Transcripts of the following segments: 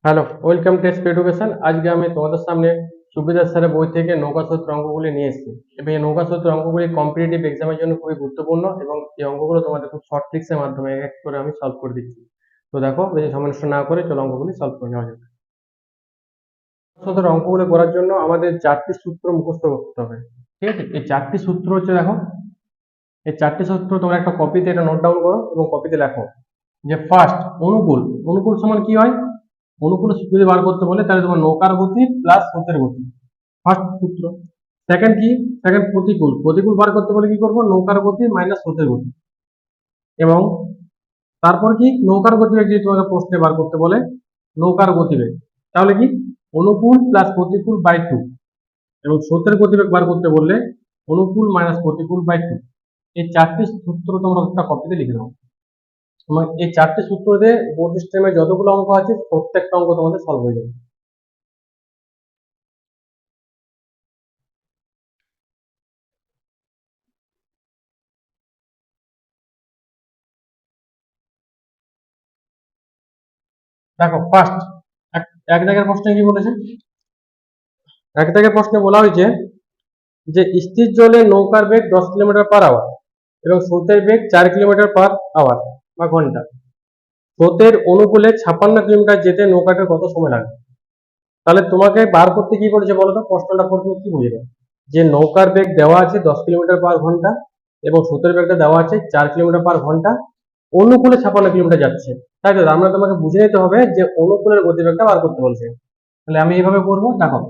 Hello, welcome to SP education. আজকে আমি তোমাদের সামনে সুবিধা স্যারের বই থেকে নৌকা সূত্র অঙ্কগুলি নিয়ে এসেছি এবং এই নৌকা সূত্র অঙ্কগুলি কম্পিটিটিভ এক্সামের জন্য খুবই গুরুত্বপূর্ণ এবং এই অঙ্কগুলো তোমাদের খুব শর্ট ট্রিক্সের মাধ্যমে এক করে আমি সলভ করে দিচ্ছি। তো দেখো, বেশি সময় নষ্ট না করে চলো অঙ্কগুলি সলভ করে নেওয়া যাক। সূত্র অঙ্কগুলো করার জন্য আমাদের চারটি সূত্র মুখস্থ করতে হবে। ঠিক আছে, এই চারটি সূত্র হচ্ছে, দেখো এই চারটি সূত্র তোমরা একটা কপিতে এটা নোট ডাউন করো এবং কপিতে লেখো। যে ফার্স্ট, অনুকূল। অনুকূল সমান কি হয়? অনুকূল যদি বার করতে বলে তাহলে তোমার নৌকার গতি প্লাস স্রোতের গতি, ফার্স্ট সূত্র। সেকেন্ড কি? সেকেন্ড প্রতিকূল। প্রতিকূল বার করতে বলে কি করবো? নৌকার গতি মাইনাস স্রোতের গতি। এবং তারপর কি? নৌকার গতিবেগ যদি তোমাকে প্রশ্নে বার করতে বলে নৌকার গতিবেগ, তাহলে কি? অনুকূল প্লাস প্রতিকূল বাই টু। এবং স্রোতের গতিবেগ বার করতে বললে অনুকূল মাইনাস প্রতিকূল বাই টু। এই চারটি সূত্র তোমরা একটা কপিতে লিখে নাও। তোমার এই চারটি সূত্র দিয়ে বোর্ড সিস্টেমে যতগুলো অঙ্ক আছে প্রত্যেকটা অঙ্ক তোমাদের সলভ হয়ে যাবে। দেখো ফার্স্ট, এক এক দাগের প্রশ্নে কি বলেছে? এক দাগের প্রশ্নে বলা হয়েছে যে স্থির জলে নৌকার বেগ 10 কিলোমিটার পার আওয়ার এবং স্রোতের বেগ 4 কিলোমিটার পার আওয়ার বা ঘন্টা। স্রোতের অনুকূলে 56 কিলোমিটার যেতে নৌকাটার কত সময় লাগবে? তাহলে তোমাকে বার করতে কি বলেছে বলো তো? প্রশ্নটা প্রথমে কি বুঝবে? যে নৌকার বেগ দেওয়া আছে 10 কিলোমিটার পার ঘন্টা এবং স্রোতের বেগটা দেওয়া আছে 4 কিলোমিটার পার ঘন্টা, অনুকূলে 56 কিলোমিটার যাচ্ছে। তাই তো আমরা তোমাকে বুঝে নিতে হবে যে অনুকূলের গতিবেগটা বার করতে বলছে। তাহলে আমি এইভাবে করবো, দেখো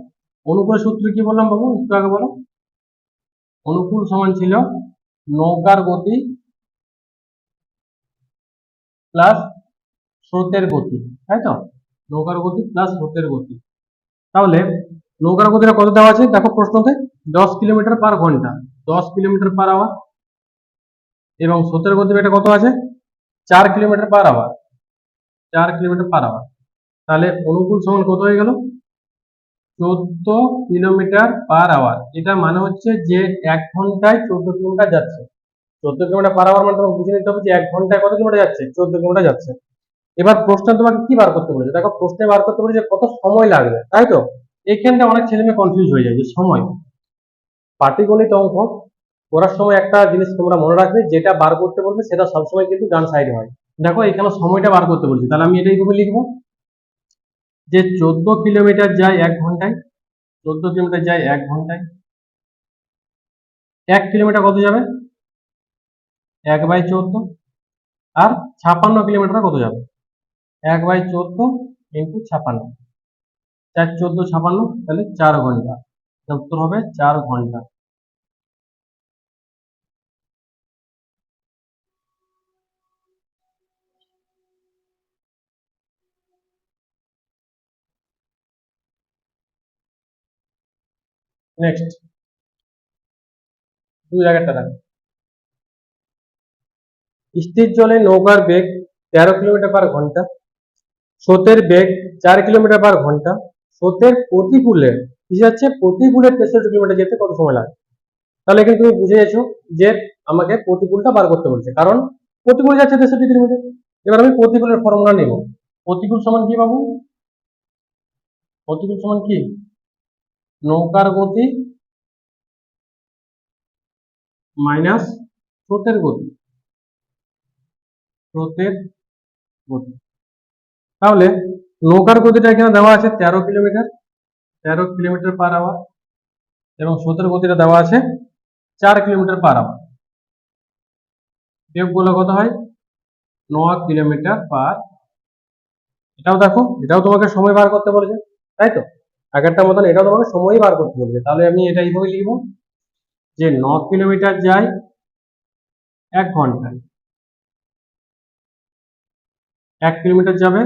অনুকূলের সূত্র কি বললাম বাবু, একটু আগে বলো। অনুকূল সমান ছিল নৌকার গতি প্লাস স্রোতের গতি, তাই তো? নৌকার গতি প্লাস স্রোতের গতি। তাহলে নৌকার গতিটা কত দেওয়া আছে দেখো প্রশ্নতে? 10 কিলোমিটার পার ঘন্টা, 10 কিলোমিটার পার আওয়ার। এবং স্রোতের গতিবেগটা কত আছে? 4 kilometre per hour, 4 kilometre per hour. তাহলে অনুকূল সমান কত হয়ে গেল? 14 কিলোমিটার পার আওয়ার। এটা মানে হচ্ছে যে 1 ঘন্টায় 14 কিলোমিটার যাচ্ছে। 14 কিলোমিটার পার আওয়ার মানে তোমাকে বুঝে নিতে হবে যে 1 ঘন্টায় কত কিলোমিটার যাচ্ছে? 14 কিলোমিটার যাচ্ছে। এবার প্রশ্নে তোমাকে কি বার করতে বলেছে? দেখো প্রশ্নে বার করতে বলেছে কত সময় লাগবে, তাই তো? এইখানটা অনেক ছেলে মেয়ে কনফিউজ হয়ে যায় যে সময়। পাটিগণিত অঙ্ক করার সময় একটা জিনিস তোমরা মনে রাখবে, যেটা বার করতে বলবে সেটা সবসময় কিন্তু ডান সাইডে হয়। দেখো এখানে সময়টা বার করতে বলছি, তাহলে আমি এটাই ভাবে লিখবো যে 14 কিলোমিটার যায় 1 ঘন্টায়। 14 কিলোমিটার যায় 1 ঘন্টায়। 1 কিলোমিটার কত যাবে? 1/14। আর 56 কিলোমিটার কত যাবে? 1/14 × 56। 4 14 56, তাহলে 4 ঘন্টা। উত্তর হবে 4 ঘন্টা। নেক্সট, 2 জায়গাটা দেখো। স্থির জলে নৌকার বেগ 13 কিলোমিটার পার ঘন্টা, স্রোতের বেগ 4 কিলোমিটার পার ঘন্টা। স্রোতের প্রতিকূলে কি যাচ্ছে? প্রতিকূলে 63 কিলোমিটার যেতে কত সময় লাগে? তাহলে এখানে তুমি বুঝে গেছো যে আমাকে প্রতিকূলটা বার করতে বলছে, কারণ প্রতিকূল যাচ্ছে 63 কিলোমিটার। এবার আমি প্রতিকূলের ফর্মুলা নেব। প্রতিকূল সমান কি বাবু? প্রতিকূল সমান কি? নৌকার গতি মাইনাস স্রোতের গতি, স্রোতের গতি। তাহলে নৌকার গতিটা এখানে দেওয়া আছে 13 কিলোমিটার, 13 কিলোমিটার পার আওয়ার। এবং স্রোতের গতিটা দেওয়া আছে 4 কিলোমিটার পার আওয়ার। বিয়োগ করলে কত হয়? 9 কিলোমিটার পার। এটাও দেখো, এটাও তোমাকে সময় বার করতে বলেছে, তাই তো? আগেরটার মতন এটাও তোমাকে সময় বার করতে বলেছে। তাহলে আমি এটা এইভাবে লিখবো যে 9 কিলোমিটার যায় 1 ঘন্টায়, 1 কিলোমিটার যাবে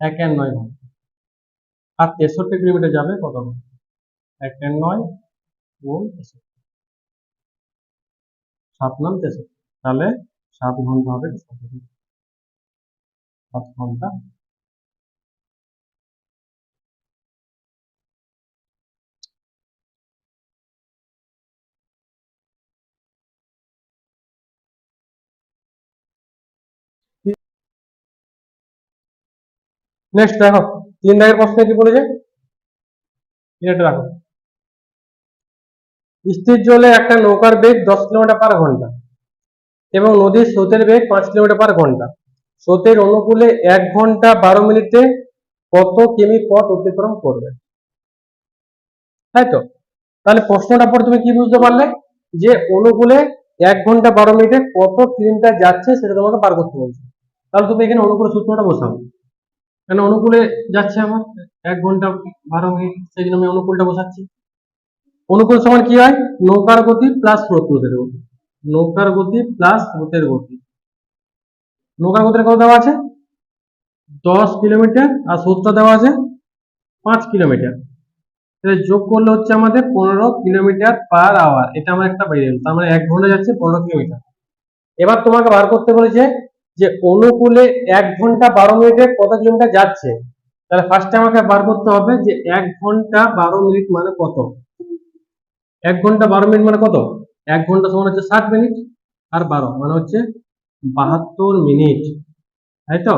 1 আর 9 ঘন্টা। আর 63 কিলোমিটার যাবে কত? 1 আর 9 গুণ 63, 7 9 63। তাহলে 7 ঘন্টা হবে, 7 ঘন্টা। নেক্সট দেখো 3 দাগের প্রশ্নে কি বলেছে, এটা দেখো, স্থির জলে একটা নৌকার বেগ 10 কিলোমিটার/ঘন্টা এবং নদীর স্রোতের বেগ 5 কিলোমিটার/ঘন্টা। স্রোতের অনুকূলে 1 ঘন্টা 12 মিনিটে কত কিমি পথ অতিক্রম করবে? তাই তো, তাহলে প্রশ্নটা পড়ে তুমি কি বুঝতে পারলে, যে অনুকূলে 1 ঘন্টা 12 মিনিটে কত কিলোমিটার যাচ্ছে সেটা তোমাকে বার করতে বলছে। তাহলে তুমি এখানে অনুকূলে সূত্রটা বসাবো, কেন অনুকূলে যাচ্ছে আমার 1 ঘন্টা 12 মিনিট, সেই জন্য আমি অনুকূলটা বসাচ্ছি। অনুকূল সমান কি হয়, নৌকার গতি প্লাস স্রোতের গতি, নৌকার গতি প্লাস স্রোতের গতি। নৌকার গতিটা কত দেওয়া আছে, 10 কিলোমিটার, আর স্রোতটা দেওয়া আছে 5 কিলোমিটার। তাহলে যোগ করলে হচ্ছে আমাদের 15 কিলোমিটার/আওয়ার। এটা আমার একটা ভেরিয়েবল, তার মানে 1 ঘন্টা যাচ্ছে 15 কিলোমিটার। এবার তোমাকে বার করতে বলেছে যে অনুকূলে 1 ঘন্টা 12 মিনিটে কত কিলোমিটার যাচ্ছে। তাহলে ফার্স্টে আমাকে বার করতে হবে যে 1 ঘন্টা 12 মিনিট মানে কত। 1 ঘন্টা 12 মিনিট মানে কত, 1 ঘন্টা সমান হচ্ছে 60 মিনিট, আর 12 মানে হচ্ছে 72 মিনিট, তাই তো।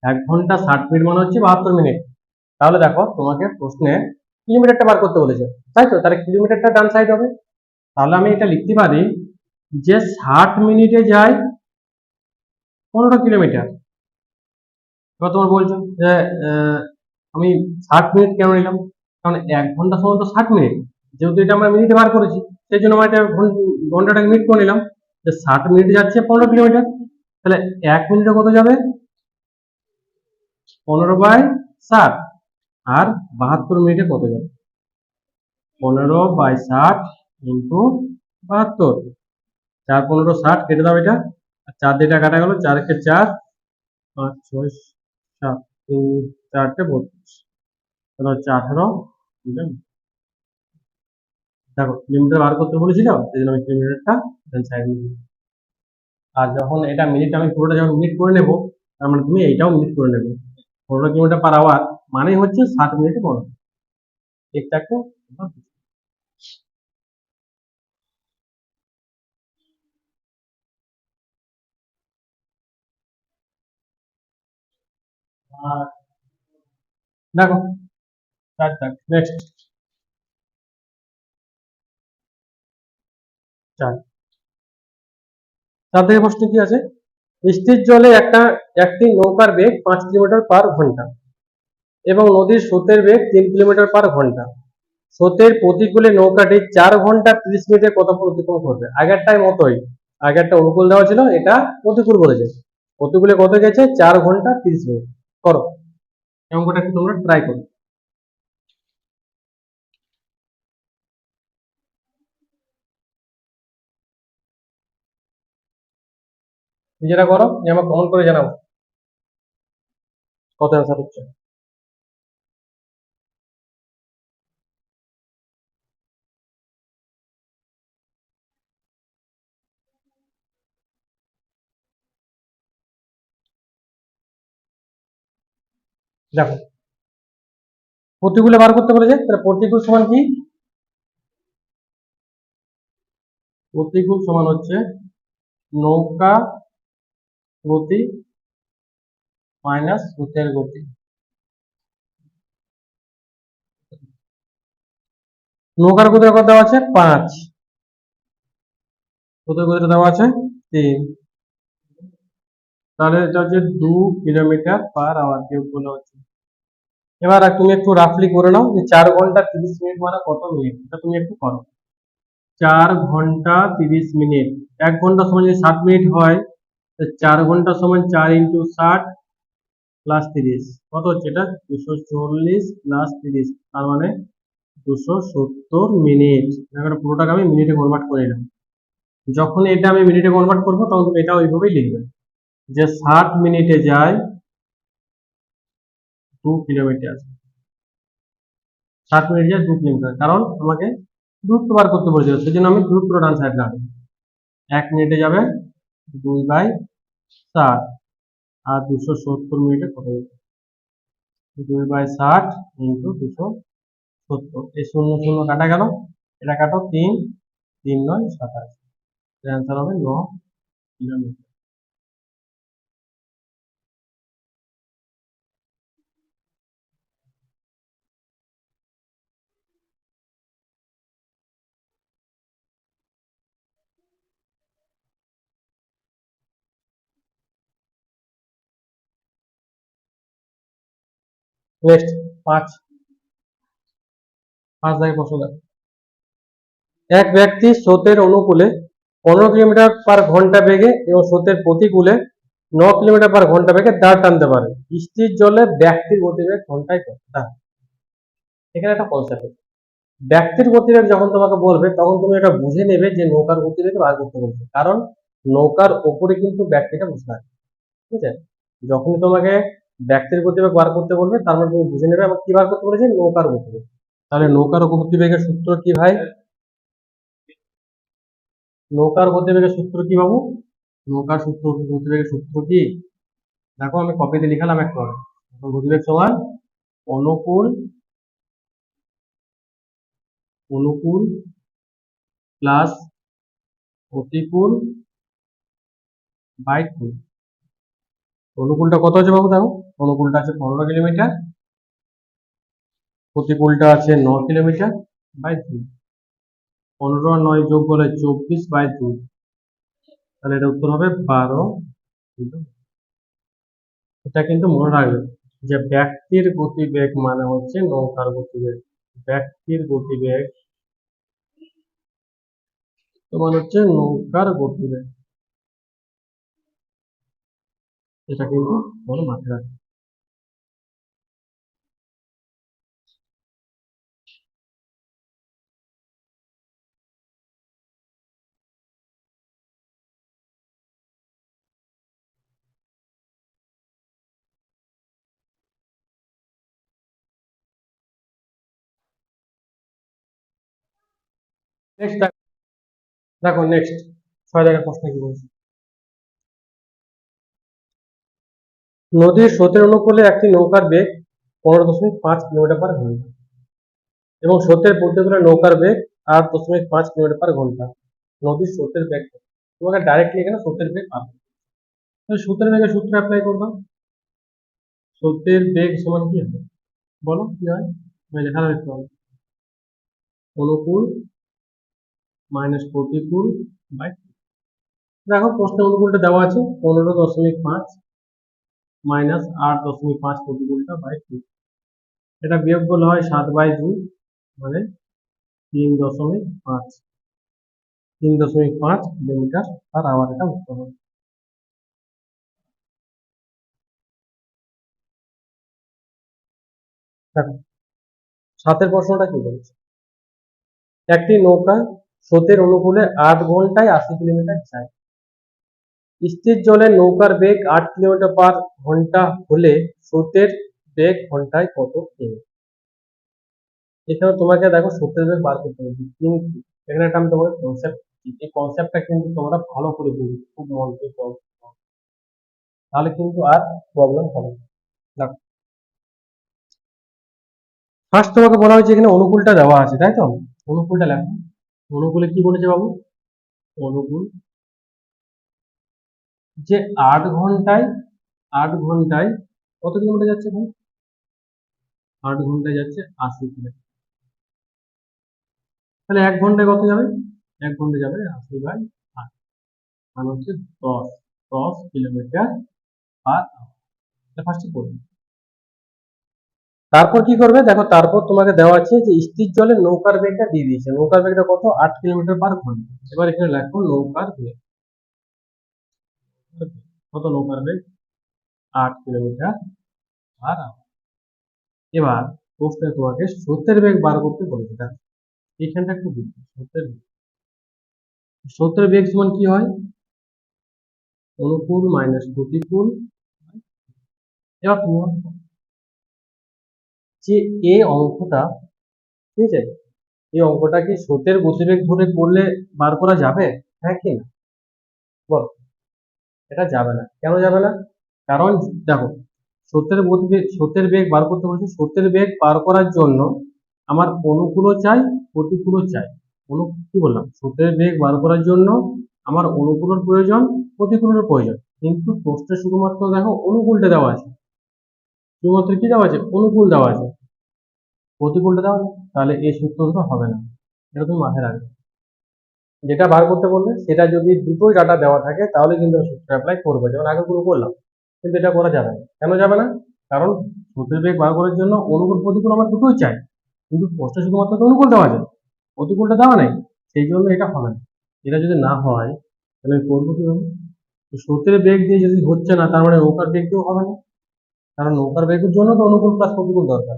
1 ঘন্টা 60 মিনিট মানে হচ্ছে 72 মিনিট। তাহলে দেখো তোমাকে প্রশ্নে কিলোমিটারটা বার করতে বলেছে, তাই তো, তাহলে কিলোমিটারটা ডান সাইড হবে। তাহলে আমি এটা লিখতে পারি যে 60 মিনিটে যায় 15 কিলোমিটার। এবার তোমার বলছো যে আমি 60 মিনিট কেন নিলাম, কারণ 1 ঘন্টা সমান তো 60 মিনিট, যেহেতু এটা আমরা মিনিটে বার করেছি সেই জন্য আমরা এটা ঘন্টাটাকে মিনিট করে নিলাম, যে 60 মিনিটে যাচ্ছে 15 কিলোমিটার। তাহলে 1 মিনিটে কত যাবে, 15/60, আর 72 মিনিটে কত যাবে, 15/60 ইন্টু 72। 4 15 60 কেটে দাও এটা, আর 4 দিয়ে এটা কাটা গেল, 4 × 4 5 6 7 3 4 32, তাহলে হচ্ছে 18। দেখো কিলোমিটার বার করতে বলেছিল, সেই জন্য আমি কিলোমিটারটা সাইড নিয়ে, আর যখন এটা মিনিট, আমি পুরোটা যখন মিনিট করে নেব, তার মানে তুমি এইটাও মিনিট করে নেবে। 15 কিলোমিটার/আওয়ার মানে হচ্ছে 60 মিনিটে 15। ঠিকঠাক তো? আর দেখো 4 দাগ, নেক্সট 4 থেকে প্রশ্ন কি আছে, স্থির জলে একটি নৌকার বেগ 5 কিলোমিটার/ঘন্টা এবং নদীর স্রোতের বেগ 3 কিলোমিটার/ঘন্টা। স্রোতের প্রতিকূলে নৌকাটি 4 ঘন্টা 30 মিনিটে কত পথ অতিক্রম করবে। আগেরটার মতোই, আগেরটা অনুকূল দেওয়া ছিল, এটা প্রতিকূল বলেছে। প্রতিকূলে কত গেছে, 4 ঘন্টা 30 মিনিট। করো এই অঙ্কটা একটু তোমরা ট্রাই করো, নিজেরা করো, নিয়ে আমাকে কমেন্ট করে জানাও কত অ্যান্সার হচ্ছে। দেখো প্রতিকূলে বার করতে বলেছে, তাহলে প্রতিকূল সমান কি, প্রতিকূল সমান হচ্ছে নৌকা গতি মাইনাস স্রোতের গতি। নৌকার গতির কত দেওয়া আছে 5, স্রোতের গতিটা দেওয়া আছে 3, তাহলে এটা হচ্ছে 2 কিলোমিটার/আওয়ার বিয়োগ করলে হচ্ছে। এবার তুমি একটু রাফলি করে নাও যে 4 ঘন্টা 30 মিনিট মানে কত মিনিট, এটা তুমি একটু করো। 4 ঘন্টা 30 মিনিট, 1 ঘন্টা সমান যদি 60 মিনিট হয়, 4 ঘন্টা সমান 4 × 60 প্লাস 30, কত হচ্ছে এটা 240 প্লাস 30, তার মানে 270 মিনিট। দেখো পুরোটাকে আমি মিনিটে কনভার্ট করে নিলাম। যখন এটা আমি মিনিটে কনভার্ট করবো তখন তুমি এটা ওইভাবেই লিখবে, যে 60 মিনিটে যায় 2 কিলোমিটার, 60 মিনিট যায় 2 কিলোমিটার, কারণ আমাকে দূরত্ব বার করতে বলেছিল, সেই জন্য আমি দূরত্ব ডান সাইড রাখবো। 1 মিনিটে যাবে 2/60, আর 270 মিনিটে কত যাবে, 2/60 ইন্টু 270, এই 0 0 কাটা গেল, এটা কাটো 3 3 9 27, অ্যান্সার হবে 9 কিলোমিটার। নেক্সট 5 দাগে প্রশ্ন দেখো, এক ব্যক্তি স্রোতের অনুকূলে 15 কিলোমিটার পার ঘন্টা বেগে এবং স্রোতের প্রতিকূলে 9 কিলোমিটার পার ঘন্টা বেগে দাঁড় টানতে পারে, স্থির জলে ব্যক্তির গতিবেগ ঘন্টায় কত? দাঁড়, এখানে একটা কনসেপ্ট আছে। ব্যক্তির গতিবেগ যখন তোমাকে বলবে তখন তুমি এটা বুঝে নেবে যে নৌকার গতিবেগ বার করতে বলছে, কারণ নৌকার ওপরে কিন্তু ব্যক্তিটা বসে থাকে, ঠিক আছে? যখনই তোমাকে ব্যক্তির গতিবেগ বার করতে বলবে তার মানে তুমি বুঝে নেবে এবং কি বার করতে বলেছে, নৌকার গতিবেগ। তাহলে নৌকার গতিবেগের সূত্র কি ভাই? নৌকার গতিবেগের সূত্র কি বাবু? নৌকার সূত্র, গতিবেগের সূত্র কি? দেখো আমি কপিতে লিখালাম একটু আগে। গতিবেগ সমান অনুকূল অনুকূল প্লাস প্রতিকূল বাই 2। অনুকূলটা কত আছে বাবু? দেখো অনুকূলটা আছে 15 কিলোমিটার, প্রতিকূলটা আছে 9 কিলোমিটার বাই 2। 15 আর 9 যোগ করলে 24 বাই 2, তাহলে এটা উত্তর হবে 12। এটা কিন্তু মনে রাখবে যে ব্যক্তির গতিবেগ মানে হচ্ছে নৌকার গতিবেগ। ব্যক্তির গতিবেগ তোমার হচ্ছে নৌকার গতিবেগ, এটা কিন্তু তোমার মাথায় রাখবে। নেক্সট দেখো, নেক্সট 6 দাগের প্রশ্ন কি বলছে, নদীর স্রোতের অনুকূলে একটি নৌকার বেগ 15.5 কিলোমিটার পার ঘন্টা এবং স্রোতের প্রতিকূলে নৌকার বেগ 8.5 কিলোমিটার পার ঘন্টা। নদীর স্রোতের বেগ কত? তোমাকে ডাইরেক্টলি এখানে স্রোতের বেগ পাবে, তাহলে স্রোতের বেগের সূত্র অ্যাপ্লাই করবা। স্রোতের বেগ সমান কি হবে বলো, কি হয়? আমি লেখা রাখতে হবে, অনুকূল মাইনাস প্রতিকূল বাই। দেখো প্রশ্নে অনুকূলটা দেওয়া আছে 15.5 মাইনাস 8.5 প্রতিকূলটা বাই 2। এটা বিয়োগ করলে হয় 7/2, মানে 3.5 কিলোমিটার পার আওয়ার, এটা উত্তর হবে। দেখো 7 প্রশ্নটা কি বলছে, একটি নৌকা স্রোতের অনুকূলে 8 ঘন্টায় 80 কিলোমিটার যায়, স্থির জলে নৌকার বেগ 8 কিলোমিটার পার ঘন্টা হলে স্রোতের বেগ ঘন্টায় কত কিমি? এখানে তোমাকে দেখো স্রোতের বেগ বার করতে হবে, কিন্তু এখানে একটা আমি তোমাকে কনসেপ্ট, এই কনসেপ্টটা কিন্তু তোমরা ভালো করে বুঝবে, খুব মন দিয়ে করো, তাহলে কিন্তু আর প্রবলেম হবে না। দেখো ফার্স্ট তোমাকে বলা হয়েছে এখানে অনুকূলটা দেওয়া আছে, তাই তো? অনুকূলটা লেখো। অনুকূলে কি বলেছে বাবু? অনুকূল যে 8 ঘন্টায়, 8 ঘন্টায় কত কিলোমিটার যাচ্ছে ভাই? 8 ঘন্টায় যাচ্ছে 80 কিলোমিটার। তাহলে 1 ঘন্টায় কত যাবে? 1 ঘন্টায় যাবে 80/8, মানে হচ্ছে 10 কিলোমিটার পার আওয়ার। ফার্স্টে করবে, তারপর কি করবে দেখো, তারপর তোমাকে দেওয়া আছে যে স্থির জলে নৌকার বেগটা দিয়ে দিয়েছে, নৌকার বেগটা কত? 8 কিলোমিটার পার ঘন্টা। এবার এখানে লেখো নৌকার বেগ কত, নৌকার বেগ 8 কিলোমিটার পার আওয়ার। এবার প্রশ্নে তোমাকে স্রোতের বেগ বার করতে বলেছে, দেখো এখানটা একটু বুঝবে। স্রোতের বেগ সমান কি হয়? অনুকূল মাইনাস প্রতিকূল। এবার তুমি যে এই অঙ্কটা, ঠিক আছে, এই অঙ্কটা কি স্রোতের গতিবেগ ধরে করলে বার করা যাবে? হ্যাঁ কি না বল? এটা যাবে না, কেন যাবে না? কারণ দেখো স্রোতের গতিবেগ, স্রোতের বেগ বার করতে বলছি, স্রোতের বেগ বার করার জন্য আমার অনুকূলও চাই প্রতিকূলও চাই। কি বললাম? স্রোতের বেগ বার করার জন্য আমার অনুকূলের প্রয়োজন, প্রতিকূলের প্রয়োজন, কিন্তু প্রশ্নে শুধুমাত্র দেখো অনুকূলটা দেওয়া আছে, শুধুমাত্র কি দেওয়া আছে? অনুকূল দেওয়া আছে, প্রতিকূলটা দেওয়া আছে, তাহলে এই সূত্রটা হবে না। এটা তুমি মাথায় রাখবে, যেটা বার করতে বলবে সেটা যদি দুটোই ডাটা দেওয়া থাকে তাহলে কিন্তু সূত্র অ্যাপ্লাই করবে, যেমন আগে পুরো করলাম, কিন্তু এটা করা যাবে না। কেন যাবে না? কারণ স্রোতের বেগ বার করার জন্য অনুকূল প্রতিকূল আমার দুটোই চাই, কিন্তু প্রশ্নে শুধুমাত্র তো অনুকূল দেওয়া যায়, প্রতিকূলটা দেওয়া নাই, সেই জন্য এটা হবে না। এটা যদি না হয় তাহলে আমি করবো কিভাবে? তো স্রোতের বেগ দিয়ে যদি হচ্ছে না, তার মানে নৌকার বেগ দিয়েও হবে না, কারণ নৌকার বেগের জন্য তো অনুকূল প্লাস প্রতিকূল দরকার,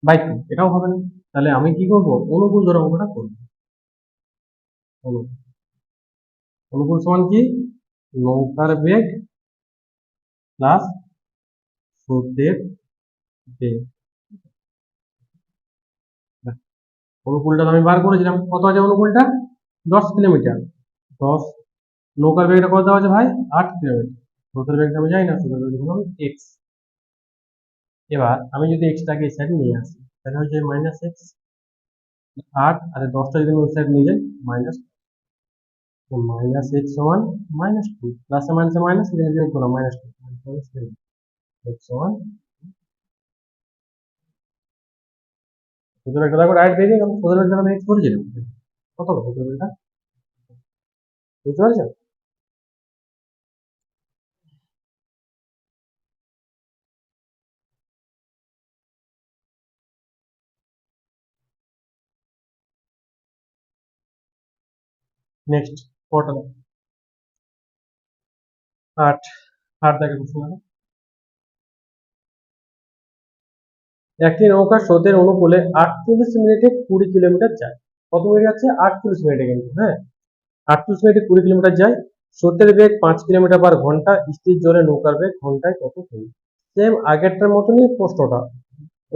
বাই টু, এটাও হবে না। তাহলে আমি কি করবো? অনুকূল ধরে অঙ্কটা করবো। অনুকূল, অনুকূল সমান কি? নৌকার বেগ প্লাস স্রোতের বেগ। অনুকূলটা তো আমি বার করেছিলাম, কত আছে অনুকূলটা? 10 কিলোমিটার। 10, নৌকার বেগটা কত দেওয়া আছে ভাই? 8 কিলোমিটার। স্রোতের বেগটা আমি জানি না, স্রোতের বেগ হলো এক্স। এবার আমি যদি এক্সটাকে এই সাইডে নিয়ে আসি, তাহলে হচ্ছে -x, 8 আর 10টা যদি আমি ওই সাইড নিয়ে যাই, মাইনাস, তো -x সমান -2, প্লাসে মাইনাসে মাইনাস, এখানে বিয়োগ করলাম -2, x সমান, স্রোতের বেগটা দেখো রাইট বেরিয়ে গেল, স্রোতের বেগটা আমি এক্স করেছিলাম, কত হবে স্রোতের বেগটা? বুঝতে পারছেন? নেক্সট কটা? 8, 8 দেখে প্রশ্ন দেখো। একটি নৌকা স্রোতের অনুকূলে 48 মিনিটে 20 কিলোমিটার যায়। কত মিনিট যাচ্ছে? 48 মিনিটে, কিন্তু হ্যাঁ, 48 মিনিটে 20 কিলোমিটার যায়। স্রোতের বেগ 5 কিলোমিটার/ঘন্টা, স্থির জলে নৌকার বেগ ঘন্টায় কত কিমি? সেম আগেরটার মতনই প্রশ্নটা,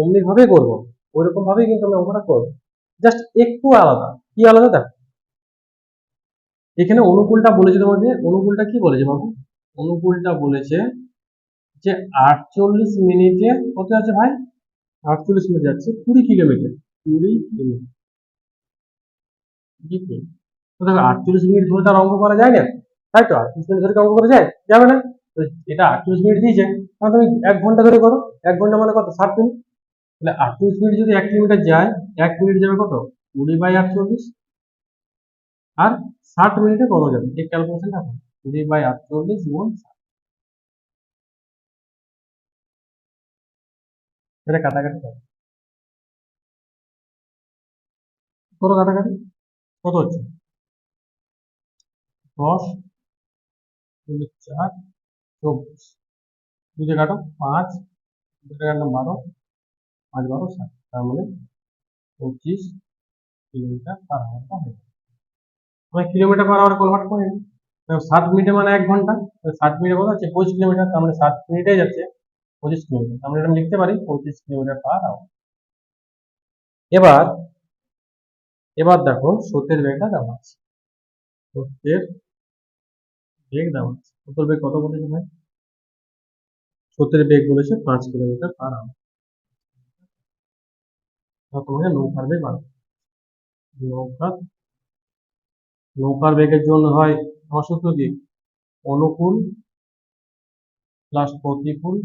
অমনি ভাবেই করবো, ওইরকম ভাবেই কিন্তু আমি অঙ্কটা করবো, জাস্ট একটু আলাদা। কি আলাদা দেখো, এখানে অনুকূলটা বলেছে তোমাকে, অনুকূলটা কি বলেছে বাবু? অনুকূলটা বলেছে যে 48 মিনিটে কত আছে ভাই? 48 মিনিট যাচ্ছে 20 কিলোমিটার। 20 কিলোমিটার, তো দেখো 48 মিনিট ধরে তার অঙ্ক করা যায় না, তাই তো? 48 মিনিট ধরে কি অঙ্ক করা যায়? যাবে না। তো এটা 48 মিনিট দিয়েছে, তাহলে তুমি 1 ঘন্টা ধরে করো। 1 ঘন্টা মানে কত? 60 মিনিট। তাহলে 48 মিনিট যদি 1 কিলোমিটার যায়, 1 মিনিট যাবে কত? 20/48। আর 60 মিনিটে কত যাবে? এই ক্যালকুলেশনটা করো। 20/48 গুণ 60। এটা কাটাকাটি করো, করো কাটাকাটি, কত হচ্ছে? 10 গুণ 4, 24, দুইটা কাটো, 5, দুইটা কাটলাম 12, 5 12 60, তার মানে 25 কিলোমিটার/ঘন্টা হয়ে যাবে। আমি কিলোমিটার পার আওয়ার কনভার্ট করে নিই। 60 মিনিটে মানে 1 ঘন্টা, 60 মিনিটে কত হচ্ছে? 25 কিলোমিটার, তার মানে 60 মিনিটে যাচ্ছে 25 কিলোমিটার, আমরা এটা লিখতে পারি 25 কিলোমিটার/আওয়ার। এবার, এবার দেখো স্রোতের বেগটা দেওয়া আছে, স্রোতের বেগ দেওয়া আছে, স্রোতের বেগ কত বলেছে ভাই? স্রোতের বেগ বলেছে 5 কিলোমিটার/আওয়ার। তোমাকে নৌকার বেগ বার করতে হবে। নৌকার বেগের জন্য হয় আমার সূত্র কি? অনুকূল প্লাস প্রতিকূল।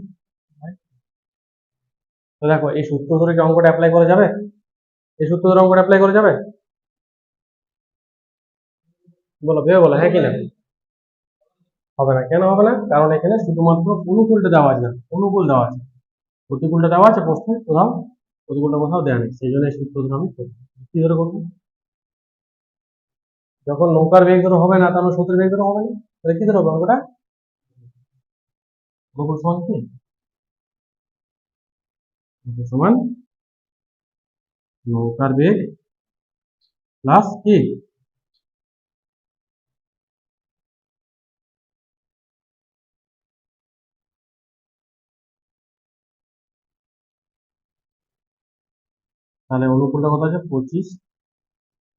তো দেখো এই সূত্র ধরে কি অঙ্কটা অ্যাপ্লাই করা যাবে? এই সূত্র ধরে অঙ্কটা অ্যাপ্লাই করা যাবে? বলো, ভেবে বলো, হ্যাঁ কি না? হবে না, কেন হবে না? কারণ এখানে শুধুমাত্র অনুকূলটা দেওয়া আছে না, অনুকূল দেওয়া আছে, প্রতিকূলটা দেওয়া আছে প্রশ্নে কোথাও, প্রতিকূলটা কোথাও দেওয়া নেই, সেই জন্য এই সূত্র ধরে আমি করবো। কি ধরে করবো? যখন নৌকার বেগ ধরে হবে না, তখন স্রোতের বেগ ধরে হবে না, তাহলে কি ধরে হবে অঙ্কটা? অনুকূল সমান কি? অনুকূল সমান নৌকার বেগ প্লাস কি? তাহলে অনুকূলটা কত আছে? 25,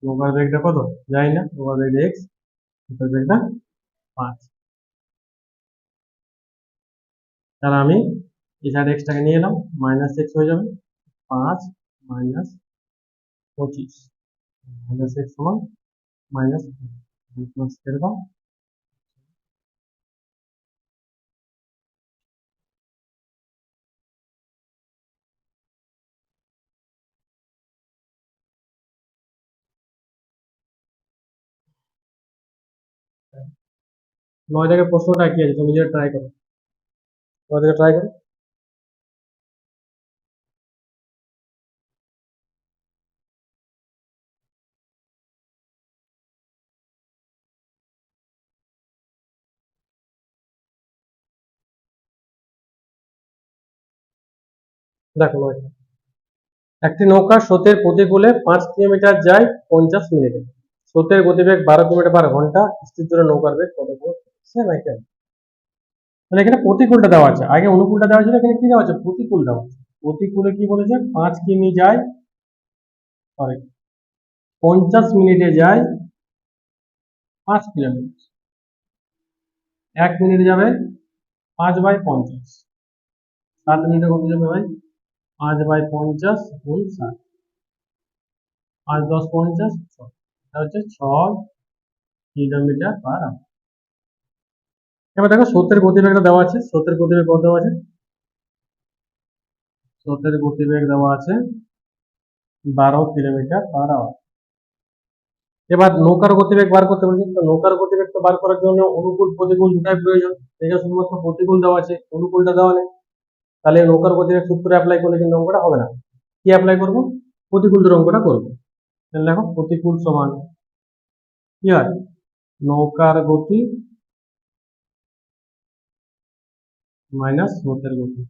নৌকার বেগটা কত? জানি না, নৌকার বেগ এক্স, স্রোতের বেগটা 5। তাহলে আমি এই সাইড এক্সটাকে নিয়ে এলাম, -x হয়ে যাবে, 5 মাইনাস 25, -x সমান মাইনাস, প্লাস ছেড়ে দাও। নয় থেকে প্রশ্নটা কি আছে তুমি নিজে ট্রাই করো, 9 থেকে ট্রাই করো। দেখো নয়টা। একটি নৌকা স্রোতের প্রতিকূলে 5 কিলোমিটার যায় 50 মিনিটে। স্রোতের গতিবেগ 12 কিলোমিটার/ঘন্টা। স্থির জলে নৌকার বেগ কত? সেম একই। মানে এখানে প্রতিকূলটা দেওয়া আছে, আগে অনুকূলটা দেওয়া ছিল, এখানে কি দেওয়া আছে? প্রতিকূল দেওয়া আছে। প্রতিকূলে কি বলেছে? 5 কিমি যায়, সরি 50 মিনিটে যায় 5 কিলোমিটার। 1 মিনিটে যাবে 5/50। 7 মিনিটে কত যাবে ভাই? 5/50 গুণ 7, 5×10=50, 6। এটা হচ্ছে 6 কিলোমিটার/আওয়ার। এবার দেখো স্রোতের গতিবেগটা দেওয়া আছে, স্রোতের গতিবেগ কত দেওয়া আছে? স্রোতের গতিবেগ দেওয়া আছে 12 কিলোমিটার/আওয়ার। এবার নৌকার গতিবেগ বার করতে বলছি, তো নৌকার গতিবেগ তো বার করার জন্য অনুকূল প্রতিকূল দুটাই প্রয়োজন। এখানে শুধুমাত্র প্রতিকূল দেওয়া আছে, অনুকূলটা দেওয়া নেই। তাহলে নৌকার গতিবেগ সূত্র অ্যাপ্লাই করলে কিন্তু অঙ্কটা হবে না। কি অ্যাপ্লাই করব? প্রতিকূল দিয়ে অঙ্কটা করব। তাহলে দেখো প্রতিকূল সমান কি হয়? নৌকার গতি মাইনাস স্রোতের গতি।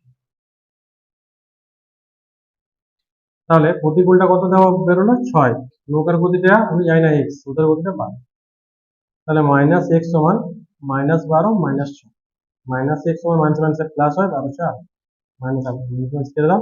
তাহলে প্রতিকূলটা কত দেওয়া বেরোলো? 6। নৌকার গতিটা আমি জানি না এক্স, স্রোতের গতিটা 12। তাহলে মাইনাস এক্স সমান -12 -6। মাইনাস এক্স সমান মাইনাস মাইনাসে প্লাস হয়, 12 মাইনাস মাইনাস কেটে দাও,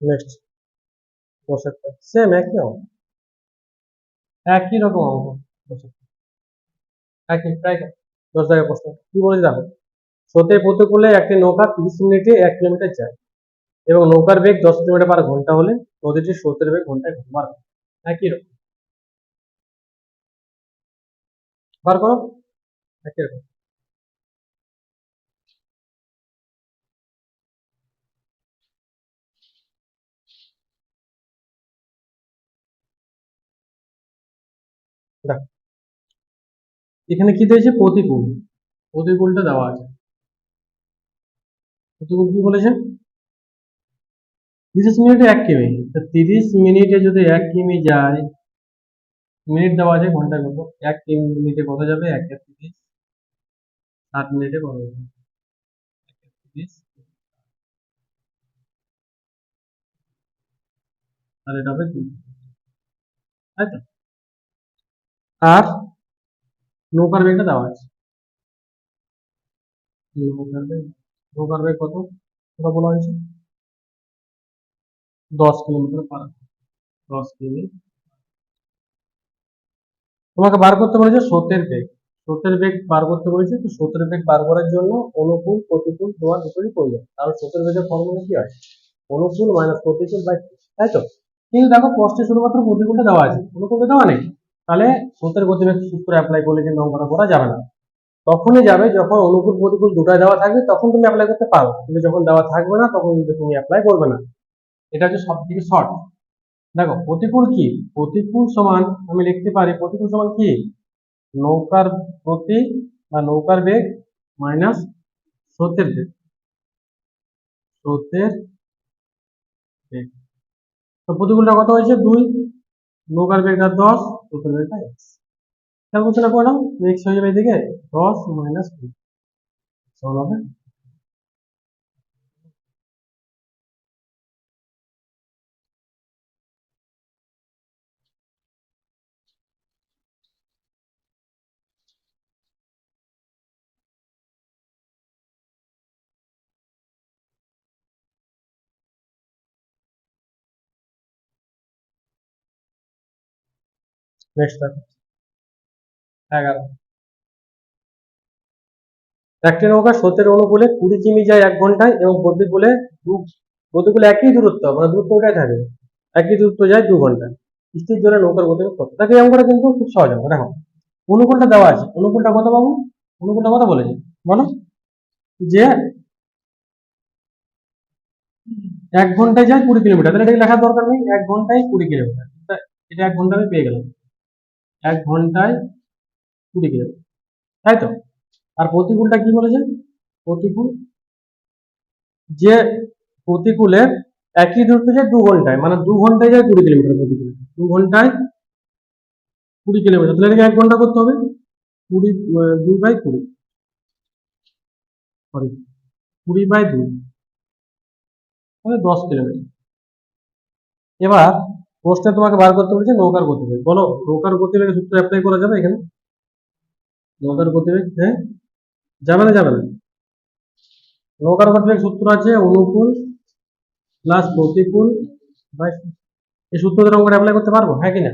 নেক্সট 75। সেম একই অঙ্ক, একই রকম অঙ্ক। 75 একই প্রায়। 10 দাগের প্রশ্ন কি বলেছে দেখো। স্রোতের প্রতিকূলে একটি নৌকা 30 মিনিটে 1 কিলোমিটার যায় এবং নৌকার বেগ 10 কিলোমিটার/ঘন্টা হলে নদীটির স্রোতের বেগ ঘন্টায় কত? বার করো। একই রকম, বার করো, একই রকম। দেখো এখানে কি দিয়েছে? প্রতিকূল। প্রতিকূলটা দেওয়া আছে। প্রতিকূল কি বলেছে? 30 মিনিটে 1 কিমি। 30 মিনিটে যদি 1 কিমি যায়, মিনিট দেওয়া আছে, ঘন্টায় কত? 1 মিনিটে কত যাবে? 1 × 30। 7 মিনিটে কত যাবে? 1 × 30। তাহলে এটা হবে 2, তাই তো? আর নৌকার বেগটা দেওয়া আছে। নৌকার বেগ, নৌকার বেগ কত? ওটা বলা হয়েছে 10 কিলোমিটার/আওয়ার। 10 কিমি। তোমাকে বার করতে বলেছে স্রোতের বেগ। স্রোতের বেগ বার করতে বলেছে, তো স্রোতের বেগ বার করার জন্য অনুকূল প্রতিকূল তোমার দুটোরই প্রয়োজন। কারণ স্রোতের বেগের ফর্মুলা কি হয়? অনুকূল মাইনাস প্রতিকূল বাই, তাই তো? কিন্তু দেখো প্রশ্নে শুধুমাত্র প্রতিকূলটা দেওয়া আছে, অনুকূলটা দেওয়া নেই। তাহলে স্রোতের গতিবেগ সূত্র অ্যাপ্লাই করলে কিন্তু অঙ্কটা করা যাবে না। তখনই যাবে যখন অনুকূল প্রতিকূল দুটাই দেওয়া থাকবে, তখন তুমি অ্যাপ্লাই করতে পারো। কিন্তু যখন দেওয়া থাকবে না, তখন কিন্তু তুমি অ্যাপ্লাই করবে না। এটা হচ্ছে সব থেকে শর্ট। দেখো প্রতিকূল কি? প্রতিকূল সমান আমি লিখতে পারি, প্রতিকূল সমান কি? নৌকার গতি বা নৌকার বেগ মাইনাস স্রোতের বেগ। স্রোতের বেগ, তো প্রতিকূলটা কত হয়েছে? 2। নৌকার বেগটা 10, স্রোতের বেগটা x। ক্যালকুলেশন করে নাও, x হয়ে যাবে এদিকে 10 - 2 সমান হবে। নেক্সট 11। একটি নৌকা স্রোতের অনুকূলে 20 কিমি যায় 1 ঘন্টায় এবং প্রতিকূলে একই দূরত্ব, মানে দূরত্ব ওটাই থাকে, একই দূরত্ব যায় 2 ঘন্টায়। স্থির জলে নৌকার গতিবেগ কত? দেখো এই অঙ্কটা কিন্তু খুব সহজ অঙ্ক। দেখো অনুকূলটা দেওয়া আছে, অনুকূলটা কত পাবো? অনুকূলটা কত বলেছে বলো? যে 1 ঘন্টায় যায় 20 কিলোমিটার, তাহলে এটাকে লেখার দরকার নেই, 1 ঘন্টায় 20 কিলোমিটার। এটা 1 ঘন্টা আমি পেয়ে গেলাম। 1 ঘন্টায় 20 কিলোমিটার, তাই তো? আর প্রতিকূলটা কি বলেছে? প্রতিকূল যে প্রতিকূলে একই দূরত্ব যায় 2 ঘন্টায়, মানে 2 ঘন্টায় যায় 20 কিলোমিটার প্রতিকূলে, 2 ঘন্টায় 20 কিলোমিটার, তাহলে এটাকে 1 ঘন্টা করতে হবে। 20 2/20, সরি 20/2, তাহলে 10 কিলোমিটার। এবার প্রশ্নে তোমাকে বার করতে বলেছে নৌকার গতিবেগ, বলো নৌকার গতিবেগের সূত্র অ্যাপ্লাই করা যাবে এখানে? নৌকার গতিবেগ, হ্যাঁ, যাবে না যাবে না? নৌকার গতিবেগ সূত্র আছে অনুকূল প্লাস প্রতিকূল বাই, এই সূত্র দ্বারা অঙ্কটা অ্যাপ্লাই করতে পারবো, হ্যাঁ কিনা?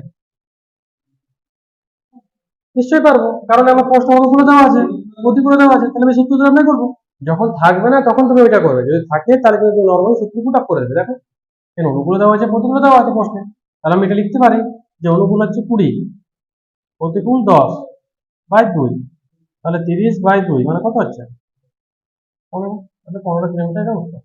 নিশ্চয়ই পারবো, কারণ আমার প্রশ্ন অনুকূলে দেওয়া আছে, প্রতিকূলে দেওয়া আছে, তাহলে আমি সূত্র দ্বারা অ্যাপ্লাই করবো। যখন থাকবে না তখন তুমি ওইটা করবে, যদি থাকে তাহলে কিন্তু নর্মাল সূত্র পুট আপ করে দেবে। দেখো কেন, অনুকূলে দেওয়া আছে প্রতিকূলে দেওয়া আছে প্রশ্নে, তাহলে আমি এটা লিখতে পারি যে অনুকূল হচ্ছে 20, প্রতিকূল 10/2, তাহলে 30/2 মানে কত হচ্ছে? 15, তাহলে 15 কিলোমিটার, এটা উত্তর।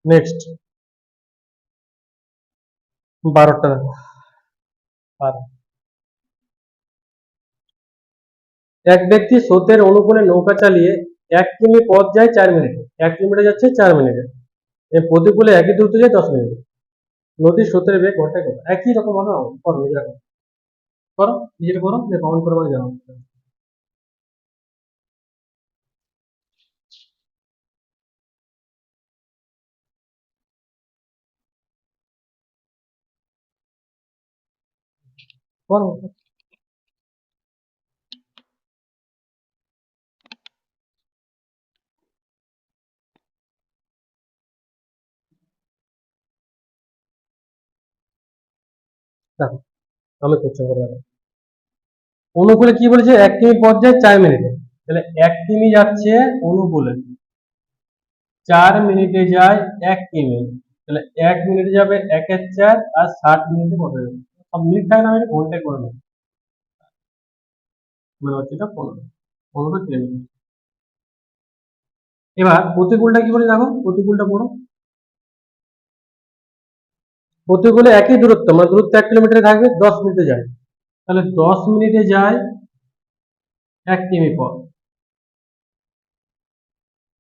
নেক্সট 12টা দেখো। এক ব্যক্তি স্রোতের অনুকূলে নৌকা চালিয়ে 1 কিমি পথ যায় 4 মিনিটে, 1 কিলোমিটার যাচ্ছে 4 মিনিটে, প্রতিকূলে একই দূরত্ব যায় 10 মিনিটে, নদীর স্রোতের বেগ ঘন্টায় কত? একই রকম ভাবে করো, নিজেরা করো, করো নিজেরা করো, কমেন্ট করে আমাকে জানাও। করো, দেখো আমি কোশ্চেন করে দেবো। অনুকূলে কি বলেছে? 1 কিমি পথ যায় 4 মিনিটে, তাহলে 1 কিমি যাচ্ছে অনুকূলে, 4 মিনিটে যায় 1 কিমি, তাহলে 1 মিনিটে যাবে 1 এর 4, আর 60 মিনিটে কত যাবে? সব মিনিট থাকে না, আমি ঘন্টায় করে নেবো, মানে হচ্ছে এটা 15 কিলোমিটার। এবার প্রতিকূলটা কি বলে দেখো, প্রতিকূলটা পড়ো। প্রতিকূলে একই দূরত্ব, মানে দূরত্ব 1 কিলোমিটারে থাকবে, 10 মিনিটে যায়, তাহলে 10 মিনিটে যায় 1 কিমি পথ,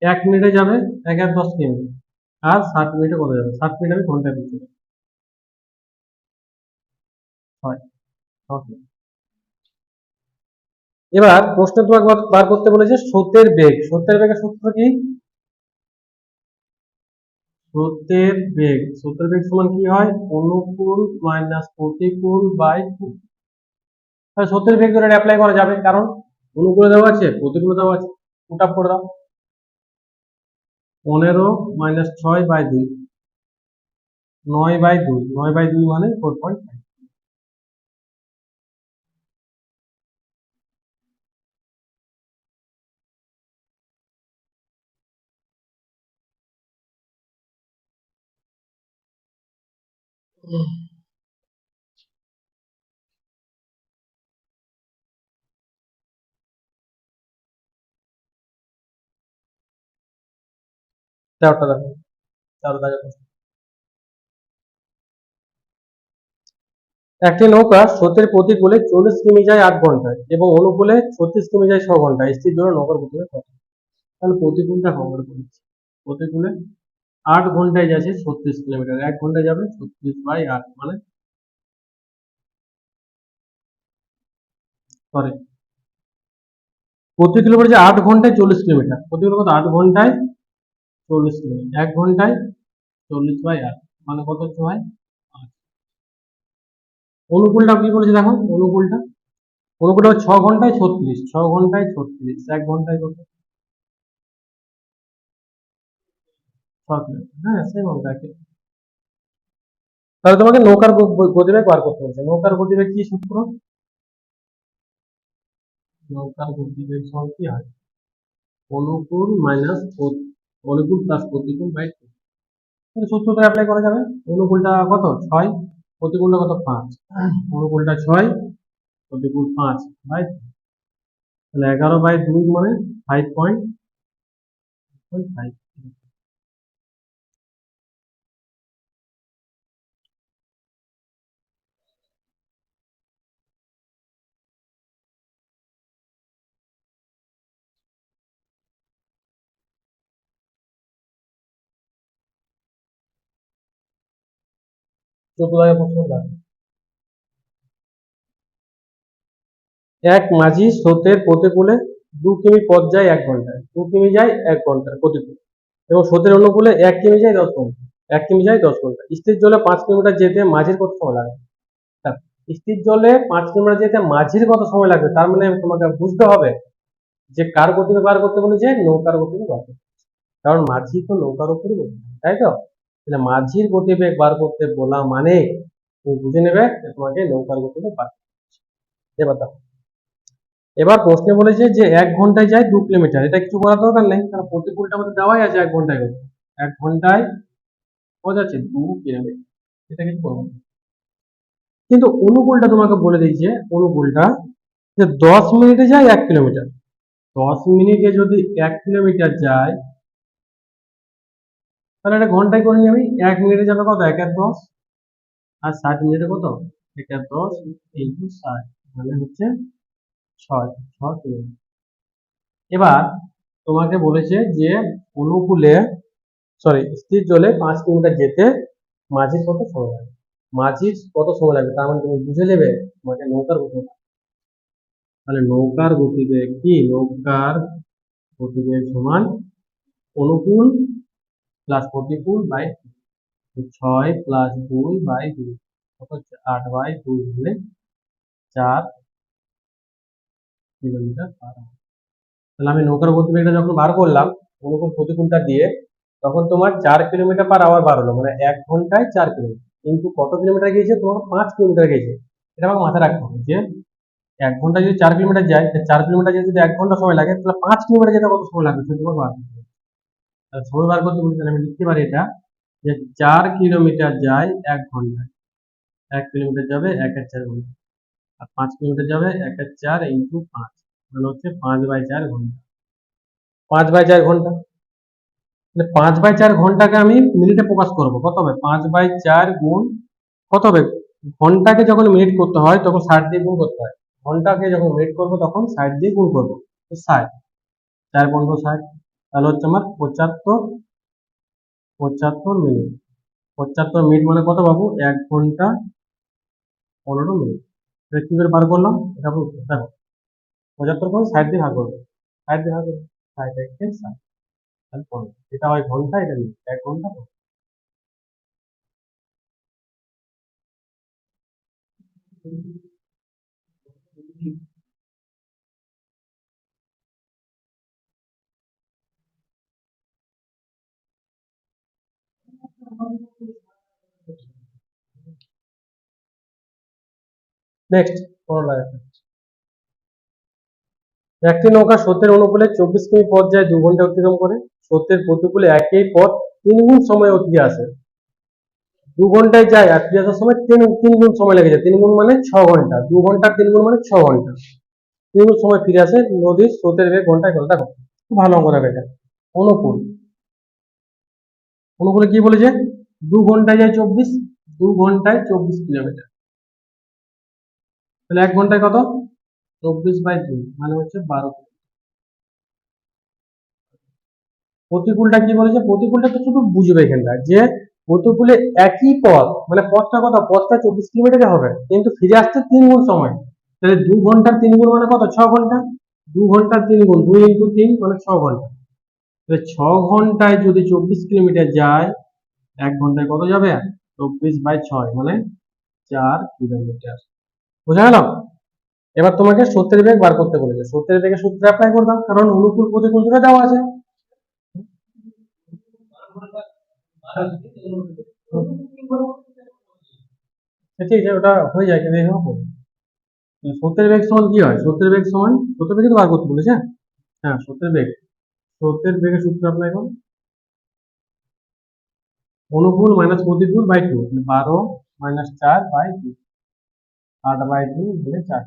1 মিনিটে যাবে 1 আর 10 কিমি, আর 60 মিনিটে কত যাবে? 60 মিনিট আমি ঘন্টায় করতে পারি, হয়। ওকে, এবার প্রশ্ন তোমাকে বার করতে বলেছে স্রোতের বেগ, স্রোতের বেগের সূত্র কি? স্রোতের বেগ সমান কি হয়? অনুকূল মাইনাস প্রতিকূল বাই 2। তাহলে স্রোতের বেগ ধরে অ্যাপ্লাই করা যাবে, কারণ অনুকূলে দেওয়া আছে প্রতিকূলে দেওয়া আছে, পুট আপ করে দাও। 15 মাইনাস 6/2, 9/2, 9/2 মানে 4.5। তেরোটা দেখো, 13 দেখো। একটি নৌকা স্রোতের প্রতিকূলে 40 কিমি যায় 8 ঘন্টায় এবং অনুকূলে 36 কিমি যায় 6 ঘন্টায়, স্থির জন্য নৌকার গতিবেগ কত? তাহলে প্রতিকূলটা কমন করেছি, প্রতিকূলে 8 ঘন্টায় যাচ্ছে 36 কিলোমিটার, 1 ঘন্টায় যাবে 36/8, মানে সরি, প্রতি কিলোমিটার যে 8 ঘন্টায় 40 কিলোমিটার, প্রতি কিলোমিটার 8 ঘন্টায় 40 কিলোমিটার, 1 ঘন্টায় 40/8, মানে কত হচ্ছে ভাই? 8। অনুকূলটা কি বলেছে দেখো, অনুকূলটা 6 ঘন্টায় 36, 6 ঘন্টায় 36, 1 ঘন্টায় কত? 6 কিলোমিটার, হ্যাঁ সেম অঙ্ক একই। তাহলে তোমাকে নৌকার গতিবেগ বার করতে বলছে, নৌকার গতিবেগ কি সূত্র? নৌকার গতিবেগ সমান কি হয়? অনুকূল মাইনাস অনুকূল প্লাস প্রতিকূল বাই 2, সূত্রটা অ্যাপ্লাই করা যাবে। অনুকূলটা কত? 6, প্রতিকূলটা কত? 5, অনুকূলটা 6, প্রতিকূল 5/, তাহলে 11/2 মানে 5.5। চতুর্থ দাগের প্রশ্নটা, এক মাঝি স্রোতের প্রতিকূলে 2 কিমি পথ যায় 1 ঘন্টায়, 2 কিমি যায় 1 ঘন্টায় প্রতিকূল, এবং স্রোতের অনুকূলে 1 কিমি যায় 10 ঘন্টা, 1 কিমি যায় 10 ঘন্টা। স্থির জলে 5 কিলোমিটার যেতে মাঝির কত সময় লাগে? তা স্থির জলে 5 কিলোমিটার যেতে মাঝির কত সময় লাগবে, তার মানে তোমাকে বুঝতে হবে যে কার গতিবেগ বার করতে বলেছে, নৌকার গতিবেগ বার করতে। কারণ মাঝি তো নৌকার উপরই বসে থাকে, তাই তো? তাহলে মাঝির গতিবেগ বার করতে বলা মানে তুমি বুঝে নেবে যে তোমাকে নৌকার গতিবেগ বার করতে হবে। এবার দেখো, এবার প্রশ্নে বলেছে যে 1 ঘন্টায় যায় 2 কিলোমিটার, এটা কিছু করার দরকার নেই, কারণ প্রতিকূলটা আমাদের দেওয়াই আছে 1 ঘন্টায় করে। 1 ঘন্টায় বোঝাচ্ছে 2 কিলোমিটার, এটা কিছু করবো না। কিন্তু অনুকূলটা তোমাকে বলে দিয়েছে, অনুকূলটা যে 10 মিনিটে যায় 1 কিলোমিটার। 10 মিনিটে যদি 1 কিলোমিটার যায়, তাহলে এটা ঘন্টায় করে নিই আমি। 1 মিনিটে যাবে কত, 1 আর 10, আর 60 মিনিটে কত, 1 আর 10 ইন্টু 60, মানে হচ্ছে 6 কিলোমিটার। এবার তোমাকে বলেছে যে অনুকূলে, সরি, স্থির জলে 5 কিলোমিটার যেতে মাঝির কত সময় লাগে। মাঝির কত সময় লাগবে তার মানে তুমি বুঝে নেবে তোমাকে নৌকার গতিবেগ। তাহলে নৌকার গতিবেগ কি, নৌকার গতিবেগ সমান অনুকূল প্লাস প্রতিকূল বাই 6 + 2/2 কত হচ্ছে 8/2, হলে 4 কিলোমিটার/আওয়ার। তাহলে আমি নৌকার গতিবেগটা যখন বার করলাম অনুকূল প্রতিকূলটা দিয়ে, তখন তোমার 4 কিলোমিটার/আওয়ার বার হলো, মানে 1 ঘন্টায় 4 কিলোমিটার। কিন্তু কত কিলোমিটার গিয়েছে, তোমার 5 কিলোমিটার গিয়েছে। এটা আমাকে মাথায় রাখতে হবে যে 1 ঘন্টা যদি 4 কিলোমিটার যায়, 4 কিলোমিটার যেতে যদি 1 ঘন্টা সময় লাগে, তাহলে 5 কিলোমিটার যেতে কত সময় লাগবে সেটা তোমাকে বার করতে হবে। তাহলে সময় বার করতে বলি, তাহলে আমি লিখতে পারি এটা যে 4 কিলোমিটার যায় 1 ঘন্টায়, 1 কিলোমিটার যাবে 1/4 ঘন্টা, আর 5 কিলোমিটার যাবে 1/4 ইন্টু 5, মানে হচ্ছে 5/4 ঘন্টা। 5/4 ঘন্টা, 5/4 ঘন্টাকে আমি মিনিটে প্রকাশ করবো, কত হবে 5/4 গুণ কত হবে, ঘন্টাকে যখন মিনিট করতে হয় তখন 60 দিয়ে গুণ করতে হয়, ঘন্টাকে যখন মিনিট করবো তখন 60 দিয়ে গুণ করবো, 60, 4×5 = 60, তাহলে হচ্ছে আমার 75 মিনিট। 75 মিনিট মানে কত পাবো, 1 ঘন্টা 15 মিনিট। এটা কি করে বার করলাম, এটা দেখো 75 করে 60 দিয়ে ভাগ করবো, 60 দিয়ে ভাগ করবো, 60 × 60, তাহলে 15, এটা হয় ঘন্টা, এটা মিনিট, 1 ঘন্টা। নেক্সট, একটি নৌকা স্রোতের অনুকূলে 24 কিমি পথ যায় 2 ঘন্টা অতিক্রম করে, স্রোতের প্রতিকূলে একই পথ 3 গুণ সময় ফিরে আসে। 2 ঘন্টায় যায় আর ফিরে আসার সময় তিন তিন গুণ সময় লেগে যায়, 3 গুণ মানে 6 ঘন্টা, 2 ঘন্টার 3 গুণ মানে 6 ঘন্টা, 3 গুণ সময় ফিরে আসে। নদীর স্রোতের বেগ ঘন্টায় কত, দেখো খুব ভালো অঙ্ক হবে এটা। অনুকূল, অনুকূলে কি বলেছে, 2 ঘন্টায় যায় 24, 2 ঘন্টায় 24 কিলোমিটার, তাহলে 1 ঘন্টায় কত, 24/2 মানে হচ্ছে 12। প্রতিকূলটা কি বলেছে, প্রতিকূলটা তো শুধু বুঝবে এখানটা যে প্রতিকূলে একই পথ, মানে পথটা কত, পথটা 24 কিলোমিটারে হবে, কিন্তু ফিরে আসতে 3 গুণ সময়। তাহলে 2 ঘন্টার 3 গুণ মানে কত, 6 ঘন্টা। 2 ঘন্টার 3 গুণ, 2 × 3 মানে 6 ঘন্টা। তাহলে 6 ঘন্টায় যদি 24 কিলোমিটার যায়, 1 ঘন্টায় কত যাবে, 24/6 মানে 4 কিলোমিটার। বোঝা গেল? এবার তোমাকে স্রোতের বেগ বার করতে বলেছে, স্রোতের বেগের সূত্র অ্যাপ্লাই করতাম, কারণ অনুকূল প্রতিকূল দুটো দেওয়া আছে। ঠিক আছে, ওটা হয়ে যায়, কিন্তু এখানে হবে। স্রোতের বেগ সমান কি হয়, স্রোতের বেগ সমান, স্রোতের বেগ তো বার করতে বলেছে। হ্যাঁ, স্রোতের বেগ, স্রোতের বেগের সূত্র অ্যাপ্লাই করো, অনুকূল মাইনাস প্রতিকূল বাই 2, 12 - 4/2, 8/2 হলে 4।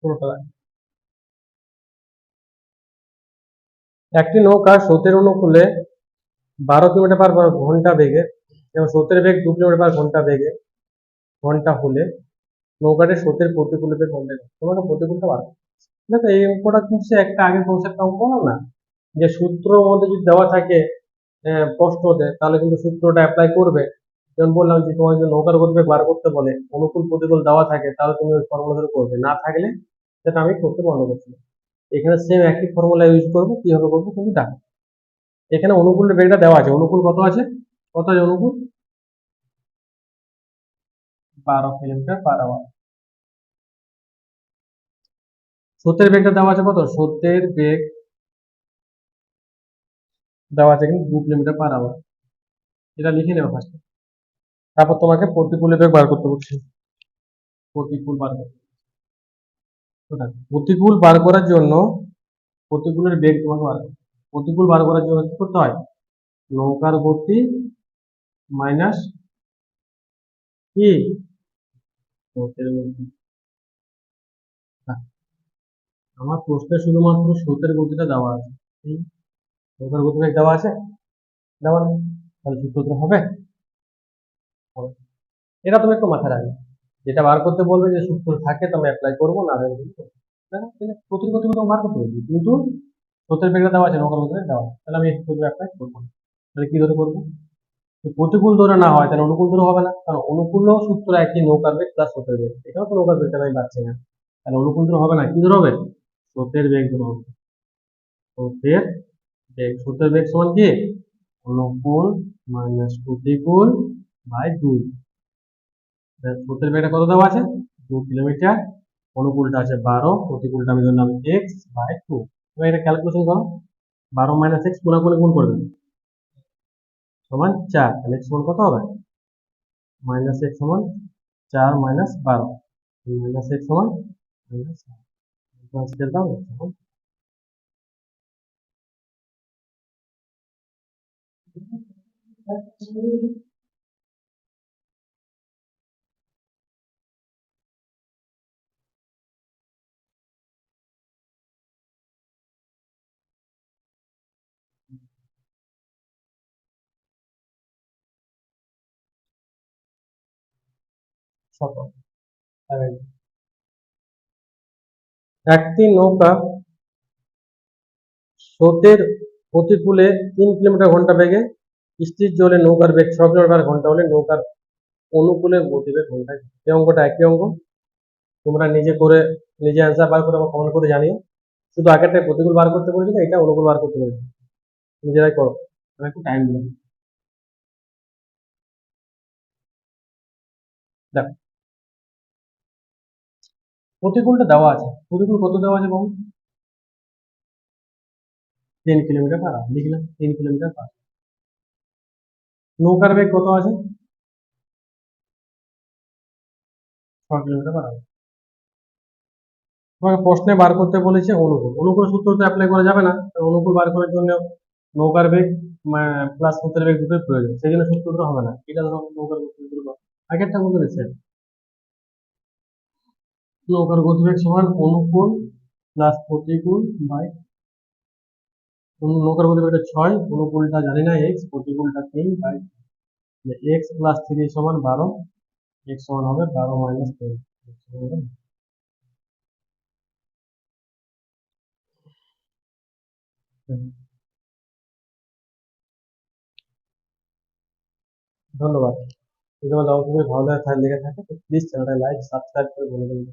পুরোটা লাগে। একটি নৌকা স্রোতের অনুকূলে 12 কিলোমিটার/ঘন্টা বেগে এবং স্রোতের বেগ 2 কিলোমিটার/ঘন্টা বেগে ঘন্টা হলে নৌকাটির স্রোতের প্রতিকূল বেগ ঘন্টায় কত? তোমাকে প্রতিকূলটা বার করতে হবে। দেখো এই অঙ্কটা কিন্তু সে একটা আগে কনসেপ্ট অঙ্ক হলো না, যে সূত্রর মধ্যে যদি দেওয়া থাকে প্রশ্নতে, তাহলে কিন্তু সূত্রটা অ্যাপ্লাই করবে। যেমন বললাম যে তোমার যদি নৌকার গতিবেগ বার করতে বলে, অনুকূল প্রতিকূল দেওয়া থাকে, তাহলে তুমি ওই ফর্মুলা ধরে করবে, না থাকলে সেটা আমি করতে বন্ধ করছি। এখানে সেম একই ফর্মুলা ইউজ করবো, কিভাবে করবো কিন্তু দেখো। এখানে অনুকূলের বেগটা দেওয়া আছে, অনুকূল কত আছে, কত আছে অনুকূল? 12 কিলোমিটার/আওয়ার। স্রোতের বেগটা দেওয়া আছে কত? স্রোতের বেগ দেওয়া আছে কিন্তু 2 কিলোমিটার/আওয়ার। এটা লিখে নেবো ফার্স্টে, তারপর তোমাকে প্রতিকূলের বেগ বার করতে বলছি। প্রতিকূল বার করতে, প্রতিকূল বার করার জন্য প্রতিকূলের বেগ তোমাকে বার করতে হবে। প্রতিকূল বার করার জন্য কি করতে হয়? নৌকার গতি মাইনাস কি স্রোতের গতি। আমার প্রশ্নে শুধুমাত্র স্রোতের গতিটা দেওয়া আছে, নৌকার গতিবেগ দেওয়া আছে, দেওয়া নেই, তাহলে সূত্র তো হবে। হবে। এটা তুমি একটু মাথায় রাখবে, যেটা বার করতে বলবে যে সূত্র থাকে তো আমি অ্যাপ্লাই করবো, না হলে কিন্তু করবো না। দেখো, তাহলে প্রতির গতিবেগ বার করতে বলছি, কিন্তু স্রোতের বেগটা দেওয়া আছে, নৌকার গতিবেগ দেওয়া আছে, তাহলে আমি এই সূত্র অ্যাপ্লাই করবো না। তাহলে কি ধরে করবো? তো প্রতিকূল ধরে না হয় তাহলে অনুকূল ধরে হবে না, কারণ অনুকূলও সূত্র একই, নৌকার বেগ প্লাস স্রোতের বেগ, এটাও তো নৌকার বেগটা আমি পাচ্ছি না, তাহলে অনুকূল ধরে হবে না, কি ধরে হবে? স্রোতের বেগ ধরে হবে। স্রোতের বেগ, স্রোতের বেগ সমান কি? অনুকূল মাইনাস প্রতিকূল বাই 2। স্রোতের বেগটা কত দেওয়া আছে? 2 কিলোমিটার, অনুকূলটা আছে 12, প্রতিকূলটা আমি ধরলাম x/2। এবার এটা ক্যালকুলেশন করো, 12 - x কোনাকুনি গুণ করবে সমান 4, তাহলে x সমান কত হবে? -x সমান 4 - 12, -x সমান -4 দাও, শত। একটি নৌকা স্রোতের প্রতিকূলে 3 কিলোমিটার/ঘন্টা বেগে স্থির জলে নৌকার বেগ 6 কিলোমিটার/ঘন্টা হলে নৌকার অনুকূলে গতিবেগ ঘন্টায়। এই অঙ্কটা একই অঙ্ক, তোমরা নিজে করে নিজে অ্যান্সার বার করে আমার কমেন্ট করে জানিও। শুধু আগেরটাই প্রতিকূল বার করতে বলেছিল, এটা অনুকূল বার করতে বলেছিল, নিজেরাই করো, আমি একটু টাইম দিলাম। দেখো প্রতিকূলটা দেওয়া আছে, প্রতিকূল কত দেওয়া আছে বলুন? 3 কিলোমিটার/আওয়ার, লিখলাম 3 কিলোমিটার/আওয়ার। নৌকার বেগ কত আছে? 6 কিলোমিটার/আওয়ার। তোমাকে প্রশ্নে বার করতে বলেছে অনুকূল, অনুকূল সূত্র তো অ্যাপ্লাই করা যাবে না, অনুকূল বার করার জন্য নৌকার বেগ প্লাস স্রোতের বেগ দুটোই প্রয়োজন, সেই জন্য সূত্র তো হবে না, এটা ধরো নৌকার গতিবেগ আগেরটা মতো নিচ্ছে। নৌকার গতিবেগ সমান অনুকূল প্লাস প্রতিকূল বাই, নৌকার গতিবেগটা 6, অনুকূলটা জানি না x, প্রতিকূলটা 3 বাই x প্লাস 3 সমান 12, x সমান হবে 12 - 3। ধন্যবাদ। যদি আমার অঙ্কগুলি ভালো লেগে থাকে তো প্লিজ চ্যানেলটা লাইক সাবস্ক্রাইব করে বলে দেবেন।